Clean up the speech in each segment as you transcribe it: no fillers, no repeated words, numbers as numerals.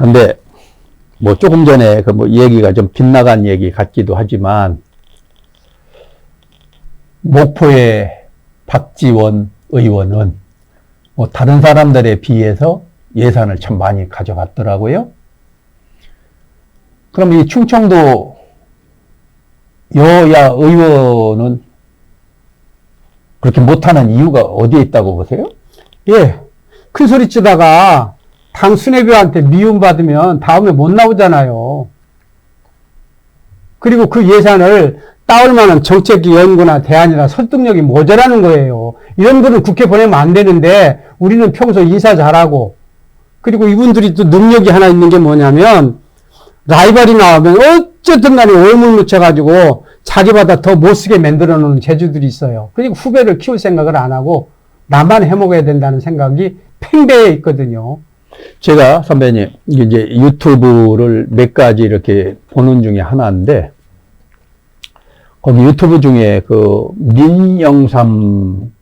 근데 뭐 조금 전에 그 뭐 얘기가 좀 빗나간 얘기 같기도 하지만 목포의 박지원 의원은 뭐 다른 사람들에 비해서 예산을 참 많이 가져갔더라고요. 그럼 이 충청도 여야 의원은 그렇게 못하는 이유가 어디에 있다고 보세요? 예. 큰 소리 치다가 당 수뇌부한테 미움받으면 다음에 못 나오잖아요. 그리고 그 예산을 따올 만한 정책 연구나 대안이나 설득력이 모자라는 거예요. 이런 분은 국회 보내면 안 되는데 우리는 평소 인사 잘하고, 그리고 이분들이 또 능력이 하나 있는 게 뭐냐면 라이벌이 나오면 어쨌든 간에 올물 묻혀가지고 자기보다 더 못쓰게 만들어 놓는 재주들이 있어요. 그리고 후배를 키울 생각을 안 하고 나만 해먹어야 된다는 생각이 팽배해 있거든요. 제가 선배님 이제 유튜브를 몇 가지 이렇게 보는 중에 하나인데 거기 유튜브 중에 그 민영삼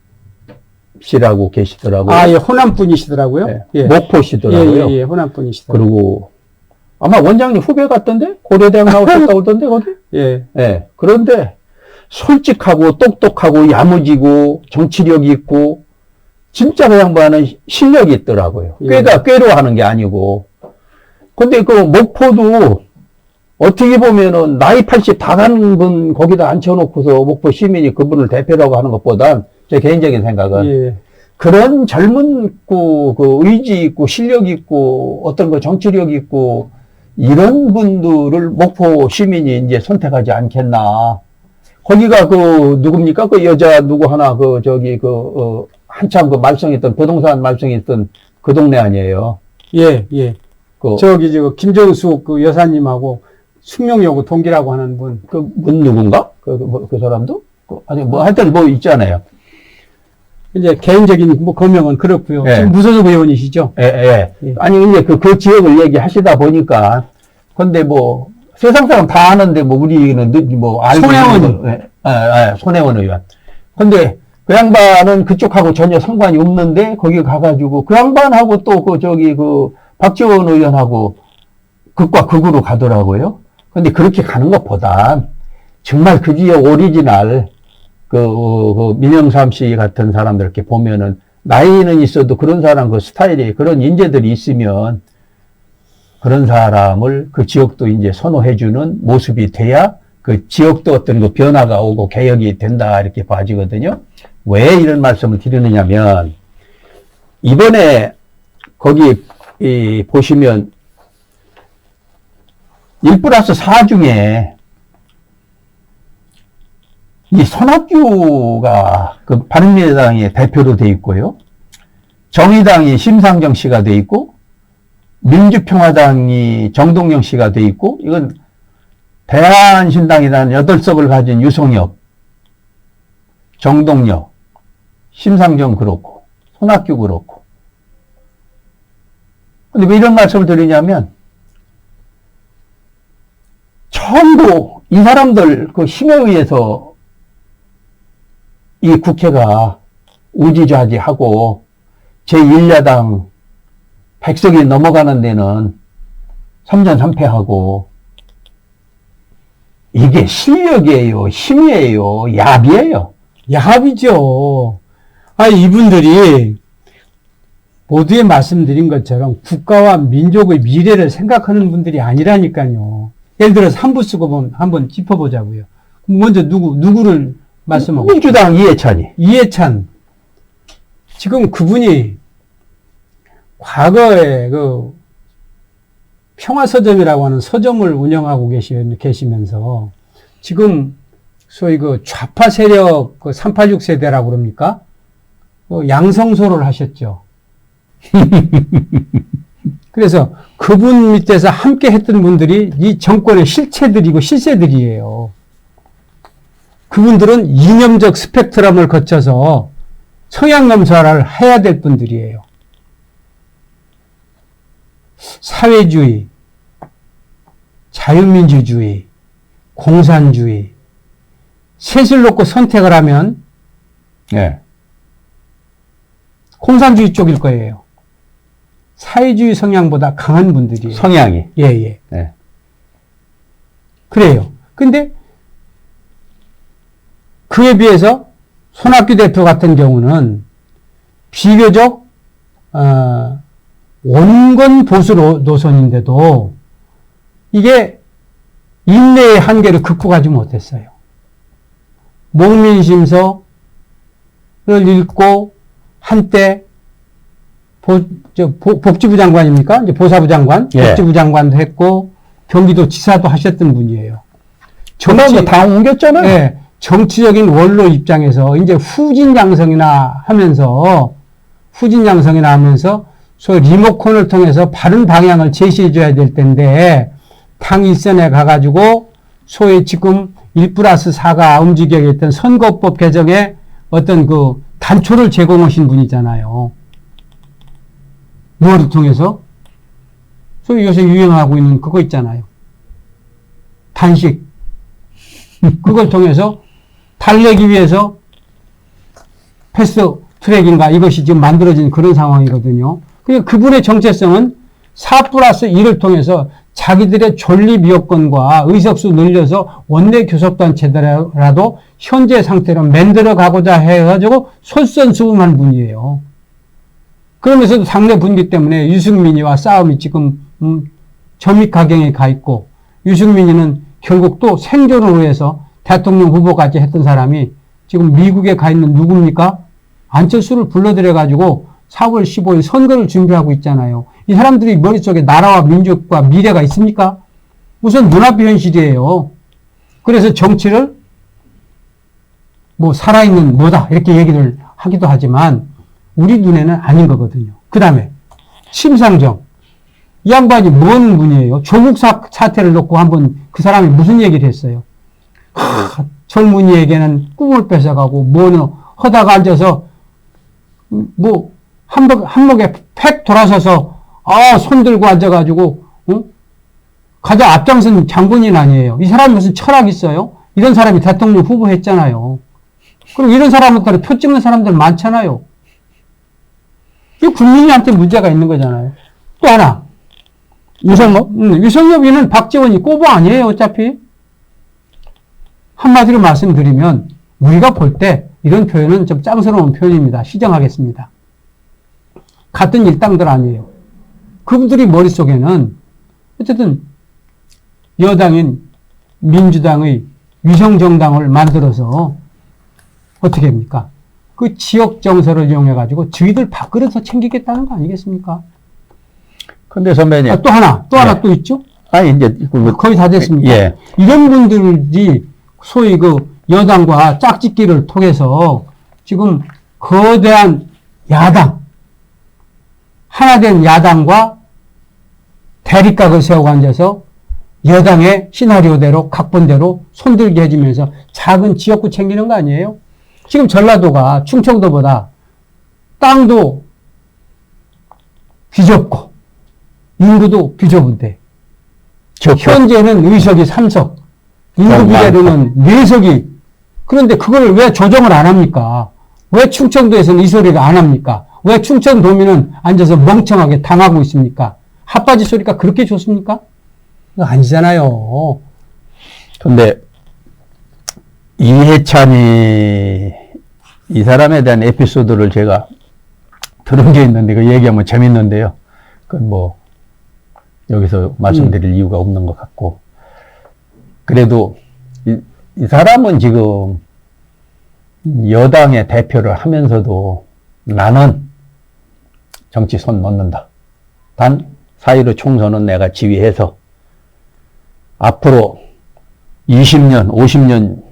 씨라고 계시더라고요. 아, 예, 호남 분이시더라고요. 네, 예. 목포시더라고요. 예, 호남 분이시더라고요. 그리고 아마 원장님 후배 같던데? 고려대학 나오셨다고 그러던데, 거기? 예. 예. 그런데 솔직하고 똑똑하고 야무지고 정치력이 있고 진짜 그 양반은 실력이 있더라고요. 예. 꾀로 하는 게 아니고. 근데 그 목포도 어떻게 보면은 나이 80 다 가는 분 거기다 앉혀놓고서 목포 시민이 그분을 대표라고 하는 것보단 제 개인적인 생각은 예. 그런 젊고 그 의지 있고 실력 있고 어떤 그 정치력 있고 이런 분들을 목포 시민이 이제 선택하지 않겠나. 거기가 그 누굽니까? 그 여자 누구 하나 그 저기 그 한참 그 말썽했던 부동산 말썽했던 그 동네 아니에요? 예, 예. 그 저기 저 김정숙 그 여사님하고 숙명여고 동기라고 하는 분. 그 문 누군가? 그 사람도? 아니 뭐 하여튼 뭐 있잖아요. 이제 개인적인 뭐 거명은 그렇고요. 예. 지금 무소속 의원이시죠? 예, 예. 예. 아니 이제 그 지역을 얘기하시다 보니까 근데 뭐 세상 사람 다 아는데 뭐 우리는 뭐 알고 손혜원. 있는 거, 예, 손혜원 의원. 근데 그 양반은 그쪽하고 전혀 상관이 없는데 거기 가가지고 그 양반하고 또 그 저기 그 박지원 의원하고 극과 극으로 가더라고요. 근데 그렇게 가는 것보다 정말 그 지역 오리지널 그 민영삼 씨 같은 사람들 이렇게 보면은 나이는 있어도 그런 사람 그 스타일이 그런 인재들이 있으면 그런 사람을 그 지역도 이제 선호해주는 모습이 돼야 그 지역도 어떤 그 변화가 오고 개혁이 된다 이렇게 봐지거든요. 왜 이런 말씀을 드리느냐면 이번에 거기 보시면 1+4 중에 이 손학규가 그 바른미래당의 대표로 돼 있고요. 정의당이 심상정 씨가 돼 있고 민주평화당이 정동영 씨가 돼 있고 이건 대한신당이라는 8석을 가진 유성엽, 정동영, 심상정 그렇고 손학규 그렇고. 근데 왜 이런 말씀을 드리냐면 전부 이 사람들 그 힘에 의해서 이 국회가 우지좌지하고 제1야당 100석이 넘어가는 데는 3전 3패하고 이게 실력이에요, 힘이에요, 야비예요. 야합이죠. 아, 이분들이 모두에 말씀드린 것처럼 국가와 민족의 미래를 생각하는 분들이 아니라니까요. 예를 들어서 한부 쓰고 한번 짚어보자고요. 먼저 누구를 말씀하고? 민주당 이해찬이. 이해찬. 지금 그분이 과거에 그 평화서점이라고 하는 서점을 운영하고 계시면서 지금 소위 그 좌파 세력 그 386 세대라고 그럽니까? 양성소를 하셨죠. 그래서 그분 밑에서 함께 했던 분들이 이 정권의 실체들이고 실세들이에요. 그분들은 이념적 스펙트럼을 거쳐서 성향검사를 해야 될 분들이에요. 사회주의, 자유민주주의, 공산주의, 셋을 놓고 선택을 하면 네. 공산주의 쪽일 거예요. 사회주의 성향보다 강한 분들이에요. 성향이. 예, 예. 네. 그래요. 근데 그에 비해서 손학규 대표 같은 경우는 비교적 원건 보수 노선인데도 이게 인내의 한계를 극복하지 못했어요. 목민심서를 읽고 한때 복지부 장관입니까? 이제 보사부 장관, 예. 복지부 장관도 했고 경기도 지사도 하셨던 분이에요. 정치 다 옮겼잖아요. 네, 정치적인 원로 입장에서 이제 후진양성이나 하면서 소위 리모컨을 통해서 바른 방향을 제시해 줘야 될 텐데 당 일선에 가가지고 소위 지금 1+4가 움직여야겠던 선거법 개정에 어떤 그 단초를 제공하신 분이잖아요. 무엇을 통해서? 소위 요새 유행하고 있는 그거 있잖아요. 단식. 그걸 통해서 달래기 위해서 패스트 트랙인가 이것이 지금 만들어진 그런 상황이거든요. 그러니까 그분의 정체성은 4+1을 통해서 자기들의 존립 여건과 의석수 늘려서 원내 교섭단체더라도 현재 상태로 만들어 가고자 해가지고 솔선수범한 분이에요. 그러면서도 당내 분기 때문에 유승민이와 싸움이 지금 점입가경에 가 있고 유승민이는 결국 또 생존을 위해서 대통령 후보까지 했던 사람이 지금 미국에 가 있는 누굽니까? 안철수를 불러들여가지고 4월 15일 선거를 준비하고 있잖아요. 이 사람들이 머릿속에 나라와 민족과 미래가 있습니까? 우선 눈앞의 현실이에요. 그래서 정치를 뭐 살아있는 뭐다 이렇게 얘기를 하기도 하지만 우리 눈에는 아닌 거거든요. 그 다음에 심상정. 이 양반이 뭔 분이에요? 조국 사태를 놓고 한번 그 사람이 무슨 얘기를 했어요? 젊은이에게는 꿈을 뺏어가고 뭐는 허다가 앉아서 뭐 한목에 팩 돌아서서 손 들고 앉아가지고 가장 앞장선 장본인 아니에요. 이 사람이 무슨 철학이 있어요? 이런 사람이 대통령 후보 했잖아요. 그럼 이런 사람한테 표 찍는 사람들 많잖아요. 이 국민한테 문제가 있는 거잖아요. 또 하나. 유성엽이는 박지원이 꼬부 아니에요, 어차피. 한마디로 말씀드리면, 우리가 볼 때, 이런 표현은 좀 짱스러운 표현입니다. 시정하겠습니다. 같은 일당들 아니에요. 그분들이 머릿속에는, 어쨌든, 여당인 민주당의 위성정당을 만들어서, 어떻게 합니까? 그 지역 정서를 이용해가지고, 저희들 밥그릇을 챙기겠다는 거 아니겠습니까? 근데 선배님. 또 하나 또 있죠? 아니, 이제. 거의 다 됐습니다. 예. 이런 분들이 소위 그 여당과 짝짓기를 통해서 지금 거대한 야당, 하나된 야당과 대립각을 세우고 앉아서 여당의 시나리오대로, 각본대로 손들게 해주면서 작은 지역구 챙기는 거 아니에요? 지금 전라도가 충청도보다 땅도 비좁고, 인구도 비좁은데, 현재는 의석이 3석, 인구 비례로는 4석이, 그런데 그걸 왜 조정을 안 합니까? 왜 충청도에서는 이 소리를 안 합니까? 왜 충청도민은 앉아서 멍청하게 당하고 있습니까? 핫바지 소리가 그렇게 좋습니까? 그거 아니잖아요. 근데, 이해찬이, 이 사람에 대한 에피소드를 제가 들은 게 있는데, 그 얘기하면 재밌는데요. 그건 뭐, 여기서 말씀드릴 이유가 없는 것 같고. 그래도, 이 사람은 지금 여당의 대표를 하면서도 나는 정치 손 놓는다. 단, 4.15 총선은 내가 지휘해서 앞으로 20년, 50년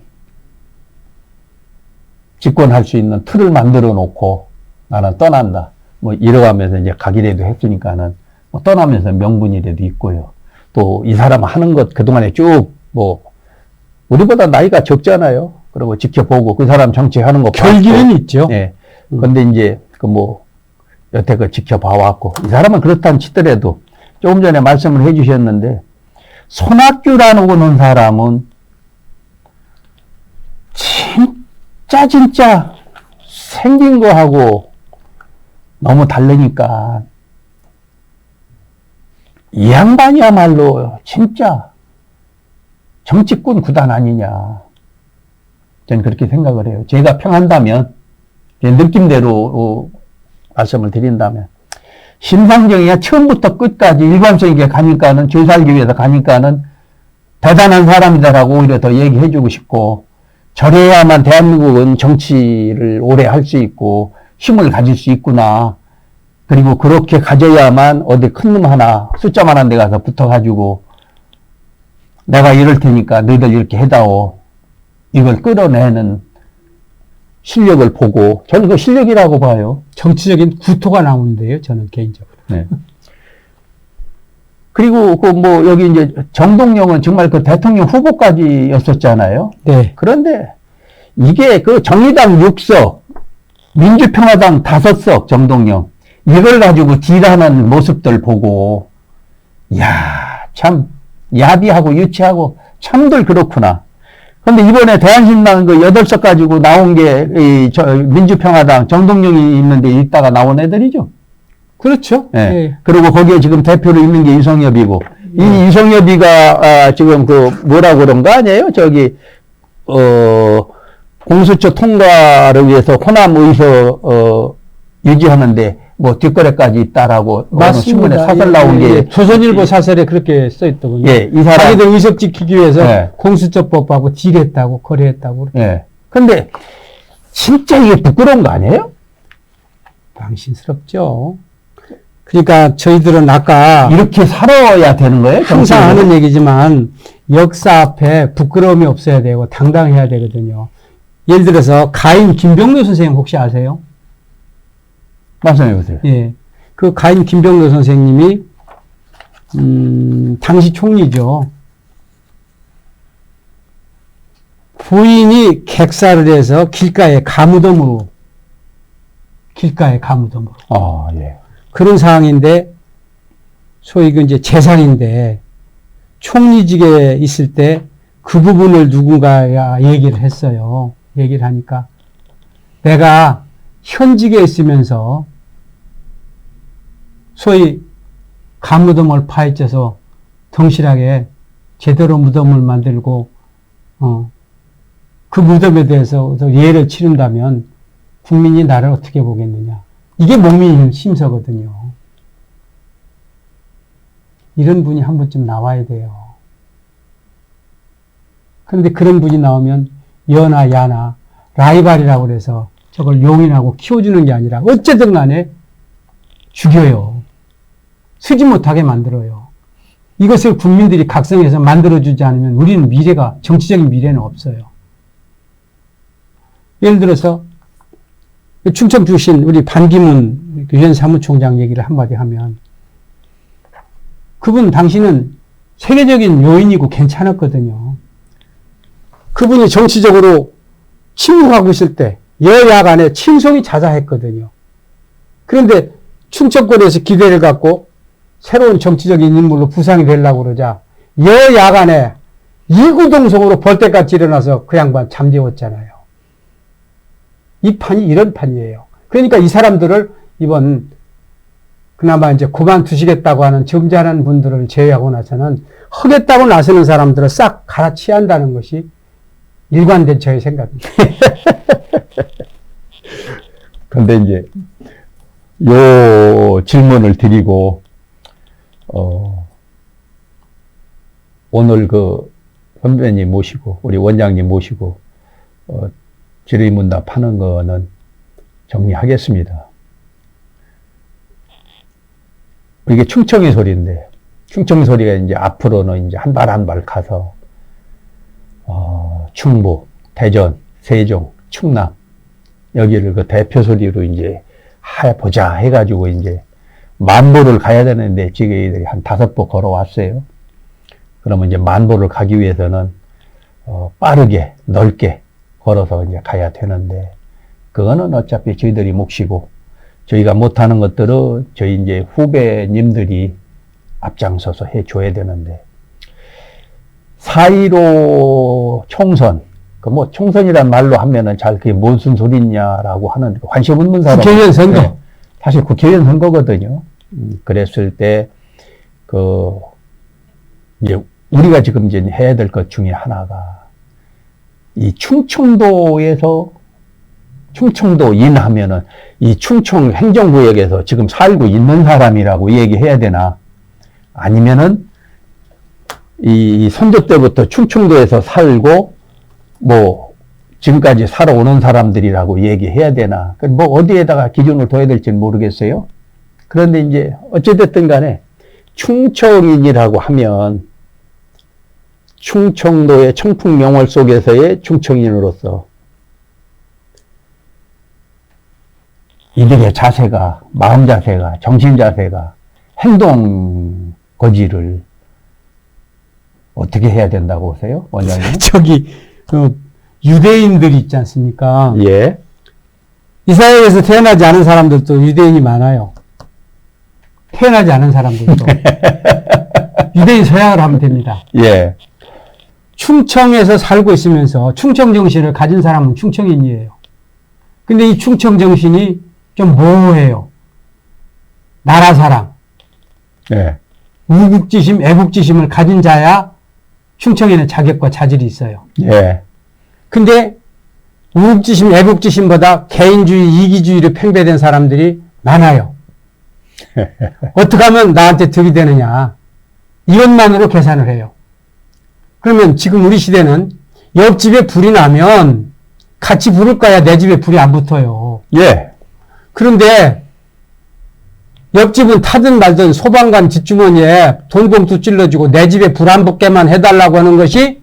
집권할 수 있는 틀을 만들어 놓고 나는 떠난다. 뭐 이러가면서 이제 가기라도 했으니까는 뭐 떠나면서 명분이라도 있고요. 또 이 사람 하는 것 그동안에 쭉 뭐 우리보다 나이가 적잖아요. 그리고 지켜보고 그 사람 정치하는 거 결기는 있죠. 예. 근데 이제 그 뭐 여태껏 지켜봐왔고 이 사람은 그렇다는 치더라도 조금 전에 말씀을 해주셨는데 손학규라는 사람은 진짜 생긴 거하고 너무 다르니까 이 양반이야말로 진짜 정치꾼 구단 아니냐. 저는 그렇게 생각을 해요. 제가 평한다면, 제 느낌대로 말씀을 드린다면, 심상정이가 처음부터 끝까지 일관성 있게 가니까는, 줄 살기 위해서 가니까는 대단한 사람이다라고 오히려 더 얘기해주고 싶고, 저래야만 대한민국은 정치를 오래 할 수 있고, 힘을 가질 수 있구나. 그리고 그렇게 가져야만 어디 큰 놈 하나, 숫자만한 데 가서 붙어가지고, 내가 이럴 테니까 너희들 이렇게 해다오. 이걸 끌어내는 실력을 보고, 저는 그 실력이라고 봐요. 정치적인 구토가 나오는데요, 저는 개인적으로. 네. 그리고 여기 이제 정동영은 정말 그 대통령 후보까지였었잖아요. 네. 그런데 이게 그 정의당 6석, 민주평화당 5석 정동영, 이걸 가지고 딜하는 모습들 보고, 야, 참, 야비하고 유치하고 참들 그렇구나. 근데 이번에 대한신당 그 8석 가지고 나온 게, 민주평화당 정동영이 있는데 있다가 나온 애들이죠. 그렇죠. 예. 예. 그리고 거기에 지금 대표로 있는 게 이성엽이고, 이 이성엽이가, 지금 뭐라고 그런 거 아니에요? 공수처 통과를 위해서 호남 의서, 유지하는데, 뒷거래까지 있다라고, 맞습니다. 신문에 사설 나온 게. 조선일보 사설에 그렇게 써있더군요. 예, 이 사람. 자기들 의석 지키기 위해서 예. 공수처법하고 딜했다고, 거래했다고. 예. 근데, 진짜 이게 부끄러운 거 아니에요? 망신스럽죠. 그러니까 저희들은 아까 이렇게 살아야 되는 거예요? 항상 정치인은? 하는 얘기지만 역사 앞에 부끄러움이 없어야 되고 당당해야 되거든요. 예를 들어서 가인 김병로 선생님 혹시 아세요? 말씀해 보세요. 예. 그 가인 김병로 선생님이 당시 총리죠. 부인이 객사를 해서 길가에 가무덤으로 아, 예. 그런 상황인데 소위 그 이제 재산인데 총리직에 있을 때 그 부분을 누군가가 얘기를 했어요. 얘기를 하니까 내가 현직에 있으면서 소위 가무덤을 파헤쳐서 덩실하게 제대로 무덤을 만들고 그 무덤에 대해서 예를 치른다면 국민이 나를 어떻게 보겠느냐. 이게 목민 심서거든요. 이런 분이 한 번쯤 나와야 돼요. 그런데 그런 분이 나오면 여나 야나 라이발이라고 그래서 저걸 용인하고 키워주는 게 아니라 어쨌든 간에 죽여요. 쓰지 못하게 만들어요. 이것을 국민들이 각성해서 만들어주지 않으면 우리는 미래가, 정치적인 미래는 없어요. 예를 들어서 충청 출신 우리 반기문 유엔 사무총장 얘기를 한마디 하면 그분 당시는 세계적인 요인이고 괜찮았거든요. 그분이 정치적으로 침묵하고 있을 때 여야 간에 친송이 자자했거든요. 그런데 충청권에서 기대를 갖고 새로운 정치적인 인물로 부상이 되려고 그러자 여야 간에 이구동성으로 벌떼같이 일어나서 그 양반 잠재웠잖아요. 이 판이 이런 판이에요. 그러니까 이 사람들을 이번 그나마 이제 그만두시겠다고 하는 점잖은 분들을 제외하고 나서는 하겠다고 나서는 사람들을 싹 갈아치야 한다는 것이 일관된 저의 생각입니다. 근데 이제, 요 질문을 드리고, 오늘 그 선배님 모시고, 우리 원장님 모시고, 질의문답 하는 거는 정리하겠습니다. 이게 충청의 소리인데, 충청 소리가 이제 앞으로는 이제 한 발 한 발 가서, 충북, 대전, 세종, 충남, 여기를 그 대표 소리로 이제 해보자 해가지고 이제 만보를 가야 되는데 지금 애들이 한 5보 걸어왔어요. 그러면 이제 만보를 가기 위해서는, 빠르게, 넓게 걸어서 이제 가야 되는데, 그거는 어차피 저희들이 몫이고, 저희가 못하는 것들은 저희 이제 후배님들이 앞장서서 해줘야 되는데, 4.15 총선, 총선이란 말로 하면은 잘 그게 무슨 소리냐라고 하는 관심 없는 사람. 국회의원 선거. 네, 사실 국회의원 선거거든요. 그랬을 때, 이제 우리가 지금 이제 해야 될 것 중에 하나가 이 충청도 인하면은 이 충청 행정구역에서 지금 살고 있는 사람이라고 얘기해야 되나? 아니면은 이 선조 때부터 충청도에서 살고 뭐 지금까지 살아오는 사람들이라고 얘기해야 되나? 뭐 어디에다가 기준을 둬야 될지는 모르겠어요. 그런데 이제 어찌됐든 간에 충청인이라고 하면 충청도의 청풍명월 속에서의 충청인으로서 이들의 자세가, 마음 자세가, 정신 자세가, 행동 거지를 어떻게 해야 된다고 보세요, 원장님? 저기 유대인들이 있지 않습니까? 예. 이 사회에서 태어나지 않은 사람들도 유대인이 많아요. 태어나지 않은 사람들도. 유대인 서양을 하면 됩니다. 예. 충청에서 살고 있으면서 충청 정신을 가진 사람은 충청인이에요. 근데 이 충청 정신이 좀 모호해요. 나라 사랑, 예. 우국지심, 애국지심을 가진 자야 충청에는 자격과 자질이 있어요. 예. 근데 우국지심, 애국지심보다 개인주의, 이기주의로 팽배된 사람들이 많아요. 어떻게 하면 나한테 득이 되느냐. 이것만으로 계산을 해요. 그러면 지금 우리 시대는 옆집에 불이 나면 같이 불을 꺼야 내 집에 불이 안 붙어요. 예. 그런데 옆집은 타든 말든 소방관 뒷주머니에 돈봉투 찔러주고 내 집에 불 안 붙게만 해달라고 하는 것이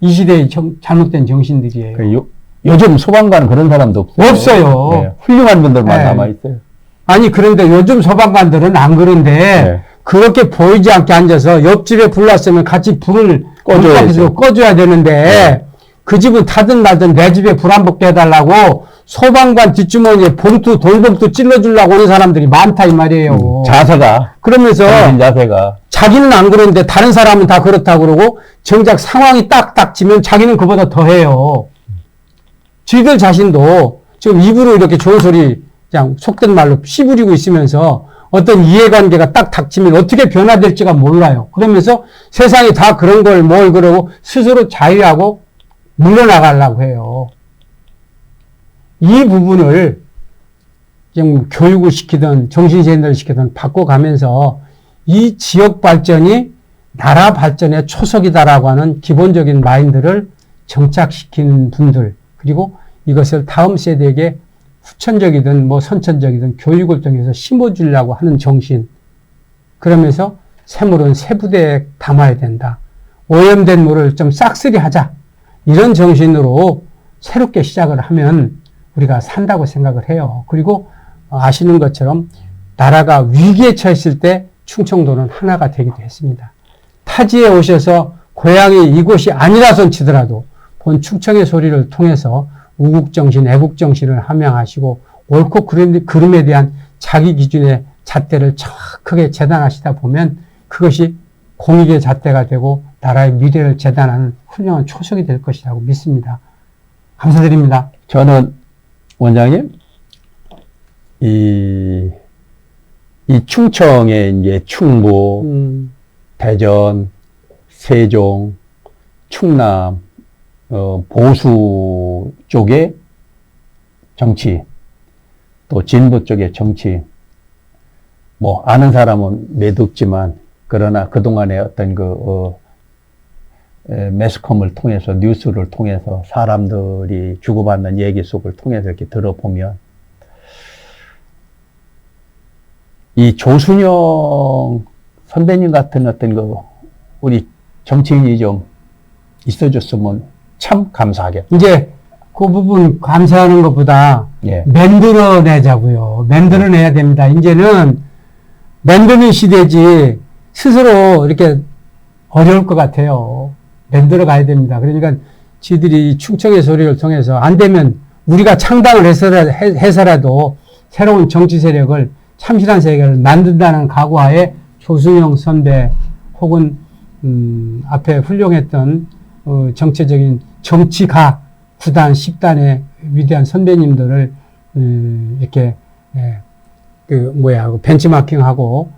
이 시대의 잘못된 정신들이에요. 요즘 소방관은 그런 사람도 없어요. 없어요. 네. 훌륭한 분들만 네. 남아있어요. 아니 그런데 요즘 소방관들은 안 그런데 네. 그렇게 보이지 않게 앉아서 옆집에 불 났으면 같이 불을 꺼줘야죠. 꺼줘야 되는데 네. 그 집은 타든 말든 내 집에 불 안 붙게 해달라고 소방관 뒷주머니에 돈봉투 찔러주려고 하는 사람들이 많다 이 말이에요. 자세가, 그러면서 정신 자세가. 자기는 안 그러는데 다른 사람은 다 그렇다고 그러고 정작 상황이 딱딱 지면 자기는 그보다 더 해요. 지들 자신도 지금 입으로 이렇게 좋은 소리 그냥 속된 말로 씨부리고 있으면서 어떤 이해관계가 딱 닥치면 어떻게 변화될지가 몰라요. 그러면서 세상이 다 그런 걸 뭘 그러고 스스로 자유하고 물러나가려고 해요. 이 부분을 좀 교육을 시키든 정신세뇌를 시키든 바꿔가면서 이 지역 발전이 나라 발전의 초석이다라고 하는 기본적인 마인드를 정착시키는 분들, 그리고 이것을 다음 세대에게 후천적이든 뭐 선천적이든 교육을 통해서 심어주려고 하는 정신. 그러면서 새물은 새부대에 담아야 된다. 오염된 물을 좀 싹쓸이 하자. 이런 정신으로 새롭게 시작을 하면 우리가 산다고 생각을 해요. 그리고 아시는 것처럼 나라가 위기에 처했을 때 충청도는 하나가 되기도 했습니다. 타지에 오셔서 고향이 이곳이 아니라선 치더라도 본 충청의 소리를 통해서 우국정신, 애국정신을 함양하시고 옳고 그름에 대한 자기 기준의 잣대를 정확하게 재단하시다 보면 그것이 공익의 잣대가 되고 나라의 미래를 재단하는 훌륭한 초석이 될 것이라고 믿습니다. 감사드립니다. 저는 원장님, 이 충청의 이제 충북, 대전, 세종, 충남, 보수 쪽의 정치, 또 진보 쪽의 정치, 뭐, 아는 사람은 매듭지만, 그러나 그동안의 어떤 매스컴을 통해서, 뉴스를 통해서, 사람들이 주고받는 얘기 속을 통해서 이렇게 들어보면, 이 조순영 선배님 같은 어떤 우리 정치인이 좀 있어줬으면 참 감사하겠다. 이제 그 부분 감사하는 것보다 예. 만들어내자고요. 만들어내야 됩니다. 이제는 만드는 시대지 스스로 이렇게 어려울 것 같아요. 만들어 가야 됩니다. 그러니까 지들이 충청의 소리를 통해서 안 되면 우리가 창당을 해서라도 새로운 정치 세력을 참신한 세계를 만든다는 각오하에 조순영 선배 혹은 앞에 훌륭했던 정체적인 정치가 9단, 10단의 위대한 선배님들을 이렇게 벤치마킹하고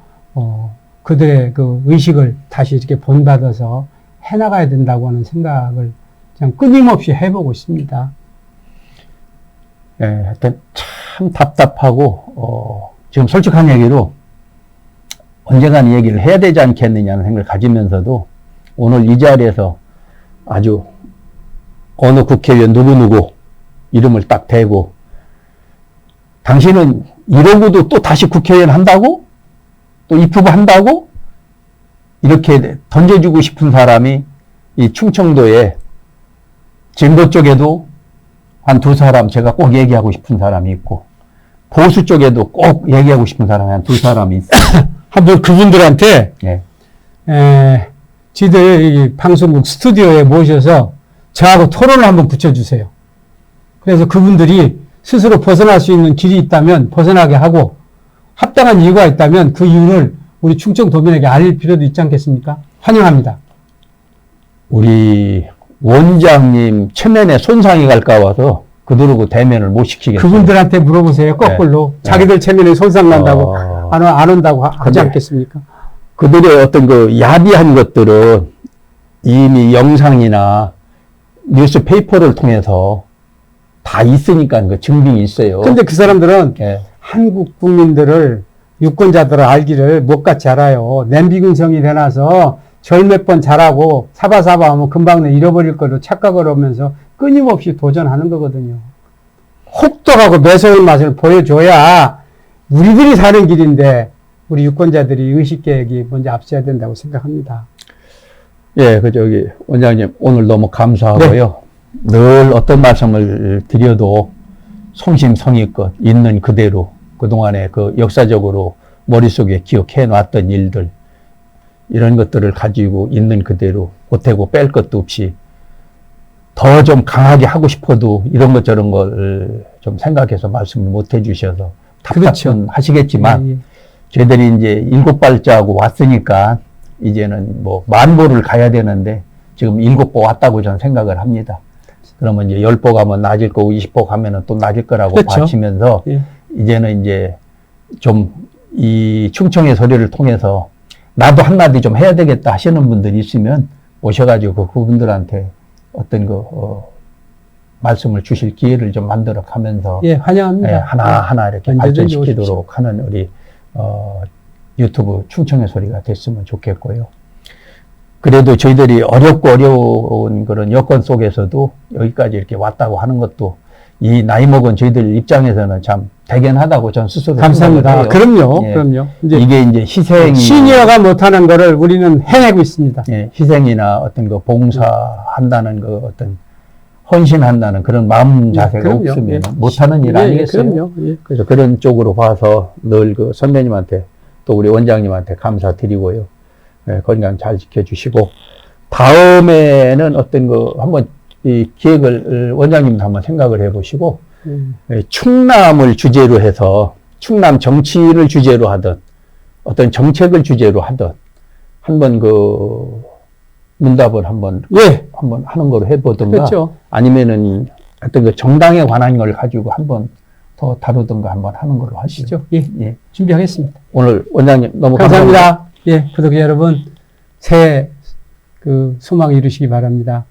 그들의 그 의식을 다시 이렇게 본받아서 해나가야 된다고 하는 생각을 그냥 끊임없이 해보고 있습니다. 예, 하여튼 참 답답하고, 지금 솔직한 얘기로 언젠간 이 얘기를 해야 되지 않겠느냐는 생각을 가지면서도 오늘 이 자리에서 아주 어느 국회의원 누구누구 이름을 딱 대고 당신은 이러고도 또 다시 국회의원 한다고? 또 입후보 한다고? 이렇게 던져주고 싶은 사람이 이 충청도에 진보 쪽에도 한 두 사람 제가 꼭 얘기하고 싶은 사람이 있고 보수 쪽에도 꼭 얘기하고 싶은 사람이 한 두 사람이 있어요. 한번 그분들한테 예. 지들 이 방송국 스튜디오에 모셔서 저하고 토론을 한번 붙여주세요. 그래서 그분들이 스스로 벗어날 수 있는 길이 있다면 벗어나게 하고 합당한 이유가 있다면 그 이유를 우리 충청도민에게 알릴 필요도 있지 않겠습니까? 환영합니다. 우리 원장님 체면에 손상이 갈까 봐서 그들하고 대면을 못 시키겠어요. 그분들한테 물어보세요. 거꾸로. 네. 자기들 체면에 손상 난다고 안 온다고 하지 근데 않겠습니까? 그들의 어떤 그 야비한 것들은 이미 영상이나 뉴스페이퍼를 통해서 다 있으니까 그 증빙이 있어요. 근데 그 사람들은 예. 한국 국민들을 유권자들을 알기를 못같이 알아요. 냄비근성이 되나서 절 몇 번 잘하고 사바사바 하면 금방 잃어버릴 거로 착각을 하면서 끊임없이 도전하는 거거든요. 혹독하고 매서운 맛을 보여줘야 우리들이 사는 길인데 우리 유권자들이 의식계획이 먼저 앞서야 된다고 생각합니다. 예, 저기 원장님 오늘 너무 감사하고요. 늘 어떤 말씀을 드려도 성심성의껏 있는 그대로 그동안에 그 역사적으로 머릿속에 기억해 놨던 일들 이런 것들을 가지고 있는 그대로 보태고 뺄 것도 없이 더 좀 강하게 하고 싶어도 이런 것 저런 걸 좀 생각해서 말씀을 못 해주셔서 답답은 하시겠지만 예, 예. 저희들이 이제 7발자하고 왔으니까 이제는 뭐 만보를 가야 되는데 지금 7보 왔다고 저는 생각을 합니다. 그러면 이제 10보 가면 낮을 거고 20보 가면은 또 낮을 거라고 그렇죠. 봐치면서 예. 이제는 이제 좀 이 충청의 소리를 통해서 나도 한마디 좀 해야 되겠다 하시는 분들이 있으면 오셔가지고 그분들한테 어떤 말씀을 주실 기회를 좀 만들어 가면서 예, 환영합니다. 예, 하나하나 이렇게 언제든지 발전시키도록 오십시오. 하는 우리 유튜브 충청의 소리가 됐으면 좋겠고요. 그래도 저희들이 어렵고 어려운 그런 여건 속에서도 여기까지 이렇게 왔다고 하는 것도 이 나이 먹은 저희들 입장에서는 참 대견하다고 전 스스로 감사합니다. 생각을 해요. 그럼요. 예. 그럼요. 이게 이제 희생이 시니어가 못하는 거를 우리는 해내고 있습니다. 예, 희생이나 어떤 그 봉사한다는 그 어떤 헌신한다는 그런 마음 자세가 그럼요. 없으면 예. 못하는 일 예, 아니겠어요? 그럼요. 예. 그래서 그런 쪽으로 봐서 늘 그 선배님한테 또 우리 원장님한테 감사드리고요. 예, 건강 잘 지켜주시고 다음에는 어떤 거 한번 이 기획을 원장님도 한번 생각을 해보시고 예, 충남을 주제로 해서 충남 정치를 주제로 하든 어떤 정책을 주제로 하든 한번 그 문답을 한번 하는 거로 해보든가 그렇죠. 아니면은 어떤 그 정당에 관한 걸 가지고 한번 더 다루든가 한번 하는 걸로 하시죠. 예. 예. 준비하겠습니다. 오늘 원장님 너무 감사합니다. 감사합니다. 예, 구독자 여러분, 새해 그 소망 이루시기 바랍니다.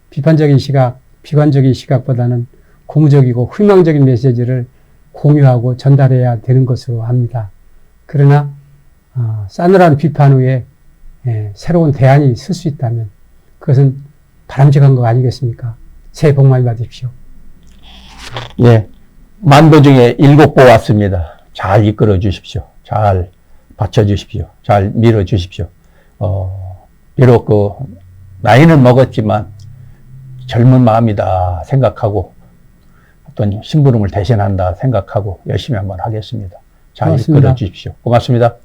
비판적인 시각, 비관적인 시각보다는 고무적이고 희망적인 메시지를 공유하고 전달해야 되는 것으로 합니다. 그러나 싸늘한 비판 후에 새로운 대안이 있을 수 있다면 그것은 바람직한 거 아니겠습니까? 새해 복 많이 받으십시오. 예. 만보 중에 7보 왔습니다. 잘 이끌어 주십시오. 잘 받쳐 주십시오. 잘 밀어 주십시오. 비록 그 나이는 먹었지만 젊은 마음이다 생각하고 어떤 심부름을 대신한다 생각하고 열심히 한번 하겠습니다. 잘 고맙습니다. 이끌어 주십시오. 고맙습니다.